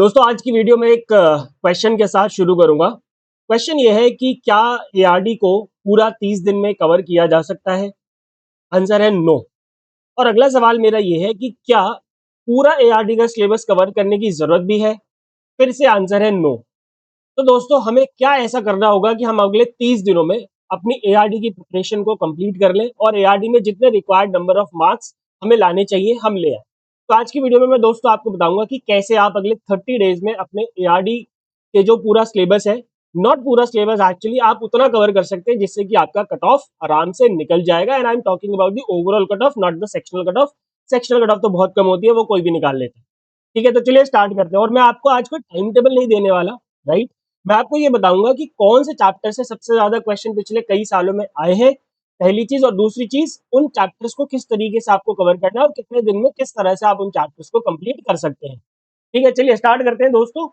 दोस्तों आज की वीडियो में एक क्वेश्चन के साथ शुरू करूंगा। क्वेश्चन ये है कि क्या एआरडी को पूरा 30 दिन में कवर किया जा सकता है? आंसर है नो। और अगला सवाल मेरा ये है कि क्या पूरा एआरडी का सिलेबस कवर करने की जरूरत भी है? फिर से आंसर है नो। तो दोस्तों हमें क्या ऐसा करना होगा कि हम अगले 30 दिनों में अपनी एआरडी की प्रिपरेशन को कंप्लीट कर लें और एआरडी में जितने रिक्वायर्ड नंबर ऑफ मार्क्स हमें लाने चाहिए हम ले आए। तो आज की वीडियो में मैं दोस्तों आपको बताऊंगा कि कैसे आप अगले 30 डेज में अपने एआरडी के जो पूरा सिलेबस है, नॉट पूरा सिलेबस एक्चुअली, आप उतना कवर कर सकते हैं जिससे कि आपका कट ऑफ आराम से निकल जाएगा। And I am talking about the overall cut off, not the sectional cut off. Sectional cut off तो बहुत कम होती है, वो कोई भी निकाल लेता है। ठीक है, तो चलिए स्टार्ट करते हैं। और मैं आपको आज कोई टाइम टेबल नहीं देने वाला, राइट। मैं आपको ये बताऊंगा कि कौन से चैप्टर से सबसे ज्यादा क्वेश्चन पिछले कई सालों में आए हैं, पहली चीज। और दूसरी चीज, उन चैप्टर्स को किस तरीके से आपको कवर करना है और कितने दिन में किस तरह से आप उन चैप्टर्स को कंप्लीट कर सकते हैं। ठीक है, चलिए स्टार्ट करते हैं दोस्तों।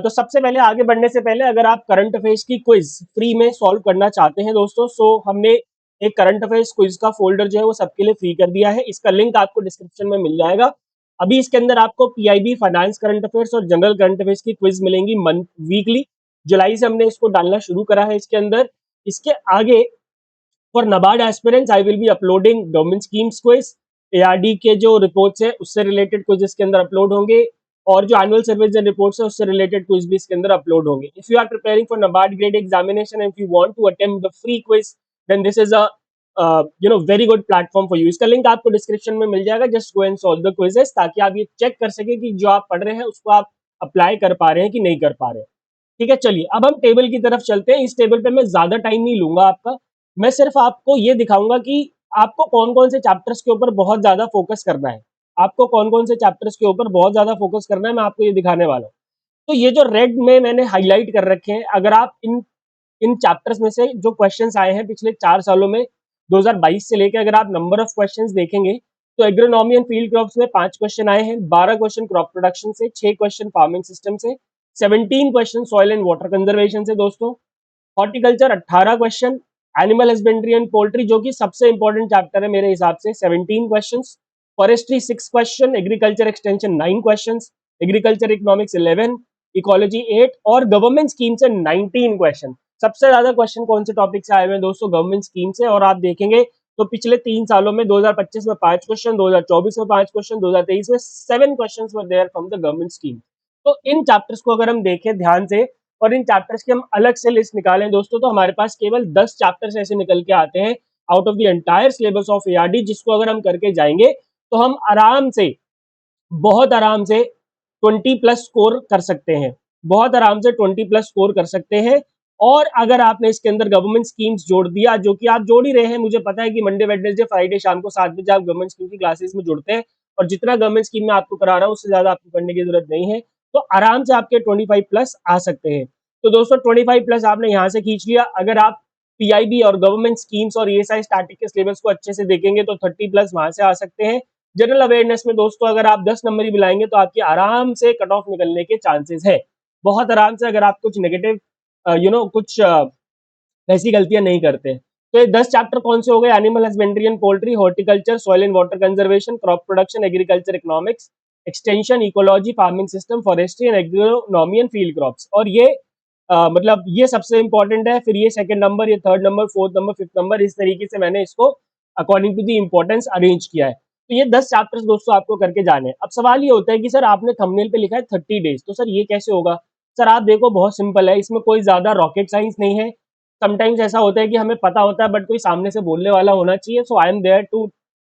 तो सबसे पहले आगे बढ़ने से पहले, अगर आप करंट अफेयर्स की क्विज फ्री में सॉल्व करना चाहते हैं दोस्तों, सो हमने एक करंट अफेयर्स क्विज का फोल्डर जो है वो सबके लिए फ्री कर दिया है। इसका लिंक आपको डिस्क्रिप्शन में मिल जाएगा। अभी इसके अंदर आपको पीआईबी, फाइनेंस करंट अफेयर्स और जनरल करंट अफेयर्स की क्विज मिलेंगी मंथ वीकली। जुलाई से हमने इसको डालना शुरू करा है इसके अंदर। इसके आगे for NABARD aspirants I will be uploading government schemes quiz. ARD के जो रिपोर्ट्स है उससे रिलेटेड क्विज इसके अंदर अपलोड होंगे, और जो एनुअल सर्विस एंड रिपोर्ट्स है उससे रिलेटेड क्विज भी इसके अंदर अपलोड होंगे। If you are preparing for NABARD grade examination and if you want to attempt the free quiz, then this is a very good platform for you. इसका link आपको description में मिल जाएगा। Just go and solve the quizzes, ताकि आप ये check कर सके कि जो आप पढ़ रहे हैं उसको आप अप्लाई कर पा रहे हैं कि नहीं कर पा रहे हैं। ठीक है, चलिए अब हम टेबल की तरफ चलते हैं। इस टेबल पे मैं ज्यादा टाइम नहीं लूंगा आपका। मैं सिर्फ आपको ये दिखाऊंगा कि आपको कौन कौन से चैप्टर्स के ऊपर बहुत ज्यादा फोकस करना है। आपको कौन कौन से चैप्टर्स के ऊपर बहुत ज्यादा फोकस करना है, मैं आपको ये दिखाने वाला हूँ। तो ये जो रेड में मैंने हाईलाइट कर रखे हैं, अगर आप इन इन चैप्टर्स में से जो क्वेश्चंस आए हैं पिछले 4 सालों में, 2022 से लेकर अगर आप नंबर ऑफ क्वेश्चंस देखेंगे, तो एग्रोनॉमी एंड फील्ड क्रॉप्स में 5 क्वेश्चन आए हैं, 12 क्वेश्चन क्रॉप प्रोडक्शन से, 6 क्वेश्चन फार्मिंग सिस्टम से, 17 question soil and water conservation से दोस्तों, horticulture 18 question, animal husbandry and poultry जो कि सबसे इंपॉर्टेंट चैप्टर है मेरे हिसाब से, 17 question, forestry 6 question, agriculture extension 9 question, agriculture economics 11, ecology 8 और गवर्नमेंट स्कीम से 19 क्वेश्चन। सबसे ज्यादा क्वेश्चन कौन से टॉपिक से आए हुए हैं दोस्तों? गवर्नमेंट स्कीम से। और आप देखेंगे तो पिछले 3 सालों में 2025 में 5 क्वेश्चन, 2024 में 5 क्वेश्चन, 2023 में 7 question were there from the government scheme. तो इन चैप्टर्स को अगर हम देखें ध्यान से और इन चैप्टर्स की हम अलग से लिस्ट निकालें दोस्तों, तो हमारे पास केवल 10 चैप्टर्स ऐसे निकल के आते हैं out of the entire syllabus of ARD, जिसको अगर हम करके जाएंगे तो हम आराम से, बहुत आराम से 20+ स्कोर कर सकते हैं। बहुत आराम से 20+ स्कोर कर सकते हैं। और अगर आपने इसके अंदर गवर्नमेंट स्कीम्स जोड़ दिया, जो कि आप जोड़ ही रहे हैं, मुझे पता है कि मंडे, वेडनेसडे, फ्राइडे शाम को 7 बजे आप गवर्नमेंट स्कीम की क्लासेस में जुड़ते हैं, और जितना गवर्नमेंट स्कीम में आपको करा रहा हूं उससे ज्यादा आपको करने की जरूरत नहीं है। तो आराम से आपके 25+ आ सकते हैं। तो दोस्तों 25+ आपने यहाँ से खींच लिया। अगर आप पीआईबी और गवर्नमेंट स्कीम्स और ईएसआई स्टैटिक के सिलेबस को अच्छे से देखेंगे तो 30+ वहां से आ सकते हैं। जनरल अवेयरनेस में दोस्तों अगर आप 10 नंबर ही मिलाएंगे तो आपकी आराम से कट ऑफ निकलने के चांसेस है, बहुत आराम से, अगर आप कुछ नेगेटिव कुछ ऐसी गलतियां नहीं करते। तो ये 10 चैप्टर कौन से हो गए? Animal husbandry and poultry, horticulture, soil and water conservation, crop production, agriculture economics, extension, ecology, farming system, forestry and agronomy and field crops. और ये मतलब ये सबसे इंपॉर्टेंट है, फिर ये सेकंड नंबर, ये third number, fourth number, fifth number, इस तरीके से मैंने इसको according to the importance arrange किया है। तो ये 10 चैप्टर्स दोस्तों आपको करके जाने हैं। अब सवाल ये होता है कि सर आपने थंबनेल पे लिखा है 30 डेज, तो सर ये कैसे होगा? सर आप देखो, बहुत सिंपल है, इसमें कोई ज्यादा रॉकेट साइंस नहीं है। समटाइम्स ऐसा होता है कि हमें पता होता है बट कोई सामने से बोलने वाला होना चाहिए। So I am there to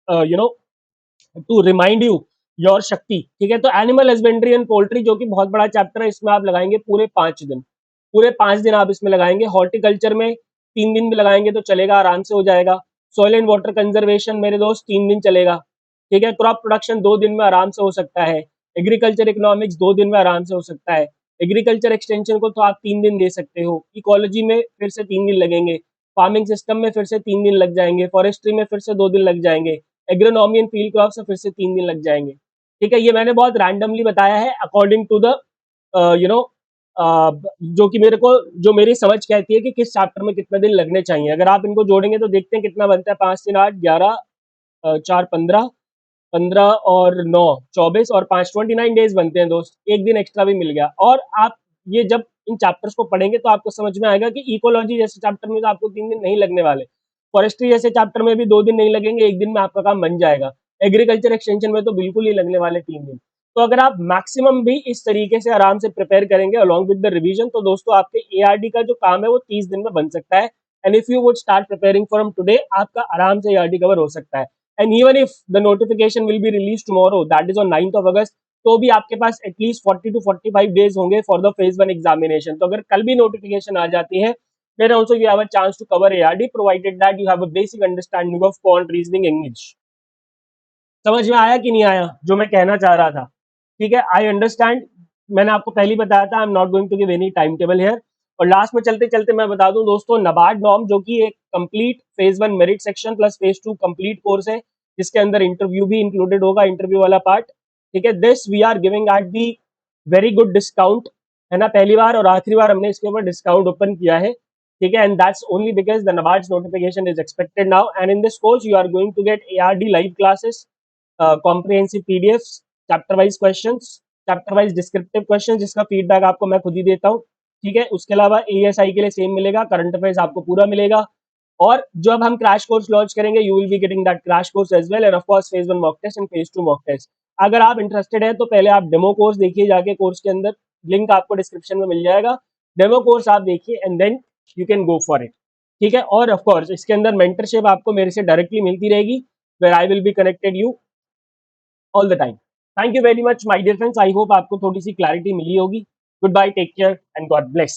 you know to remind you your shakti. ठीक है, तो एनिमल हस्बेंड्री एंड पोल्ट्री जो कि बहुत बड़ा चैप्टर है, इसमें आप लगाएंगे पूरे 5 दिन। पूरे 5 दिन आप इसमें लगाएंगे। हॉर्टिकल्चर में 3 दिन भी लगाएंगे तो चलेगा, आराम से हो जाएगा। सॉइल एंड वाटर कंजर्वेशन मेरे दोस्त 3 दिन चलेगा। ठीक है, क्रॉप प्रोडक्शन 2 दिन में आराम से हो सकता है। एग्रीकल्चर इकोनॉमिक्स 2 दिन में आराम से हो सकता है। एग्रीकल्चर एक्सटेंशन को तो आप 3 दिन दे सकते हो। इकोलॉजी में फिर से 3 दिन लगेंगे। फार्मिंग सिस्टम में फिर से 3 दिन लग जाएंगे। फॉरेस्ट्री में फिर से 2 दिन लग जाएंगे। एग्रोनॉमी एंड फील्ड क्रॉप्स में फिर से 3 दिन लग जाएंगे। ठीक है, ये मैंने बहुत रैंडमली बताया है according to the you know जो कि मेरे को, जो मेरी समझ कहती है कि किस चैप्टर में कितने दिन लगने चाहिए। अगर आप इनको जोड़ेंगे तो देखते हैं कितना बनता है, 5 3 8 11, 4 15, 15 और 9 24 और 5 29 डेज बनते हैं दोस्त, एक दिन एक्स्ट्रा भी मिल गया। और आप ये जब इन चैप्टर्स को पढ़ेंगे तो आपको समझ में आएगा कि इकोलॉजी जैसे चैप्टर में तो आपको 3 दिन नहीं लगने वाले, फॉरेस्ट्री जैसे चैप्टर में भी 2 दिन नहीं लगेंगे, एक दिन में आपका काम बन जाएगा, एग्रीकल्चर एक्सटेंशन में तो बिल्कुल ही लगने वाले 3 दिन। तो अगर आप मैक्सिमम भी इस तरीके से आराम से प्रिपेयर करेंगे अलॉन्ग विद द रिवीजन, तो दोस्तों आपके एआरडी का जो काम है वो 30 दिन में बन सकता है। And if you would start preparing from today, आपका आराम से एआरडी कवर हो सकता है। And even if the notification will be release tomorrow, that is on 9th of August, तो भी आपके पास एटलीस्ट 40 to 45 डेज होंगे फॉर द फेज 1 एग्जामिनेशन। तो अगर कल भी नोटिफिकेशन आ जाती है, then also you have a chance to cover ARD, provided that you have a basic understanding of quant, reasoning, English। समझ में आया कि नहीं आया जो मैं कहना चाह रहा था? ठीक है, आई अंडरस्टैंड। मैंने आपको पहले ही बताया था, I am not going to give any time table here. और लास्ट में चलते चलते मैं बता दूं दोस्तों, नबार्ड नॉर्म जो कि एक complete phase 1 merit section plus phase 2 complete course है, जिसके अंदर इंटरव्यू भी इंक्लूडेड होगा, इंटरव्यू वाला पार्ट। ठीक है, this we are giving at the very good discount, है ना, पहली बार और आखिरी बार हमने इसके ऊपर डिस्काउंट ओपन किया है। ठीक है, and that's only because the NABARD's notification is expected now, and in this course you are going to get ARD live classes, comprehensive PDFs, chapter wise questions, chapter wise descriptive question, जिसका feedback आपको मैं खुद ही देता हूँ। ठीक है, उसके अलावा ASI के लिए सेम मिलेगा, करंट अफेयर्स आपको पूरा मिलेगा। और जब हम क्रैश कोर्स लॉन्च करेंगे, you will be getting that crash course as well, and of course phase 1 mock test and phase 2 mock test. अगर आप इंटरेस्टेड हैं तो पहले आप डेमो कोर्स देखिए जाके, कोर्स के अंदर लिंक आपको डिस्क्रिप्शन में मिल जाएगा, डेमो कोर्स आप देखिए and then you can go for it. ठीक है, और ऑफ कोर्स इसके अंदर मेंटरशिप आपको मेरे से डायरेक्टली मिलती रहेगी, where I will be connected you all the time. Thank you very much my dear friends, I hope आपको थोड़ी सी क्लैरिटी मिली होगी। Goodbye, take care and God bless.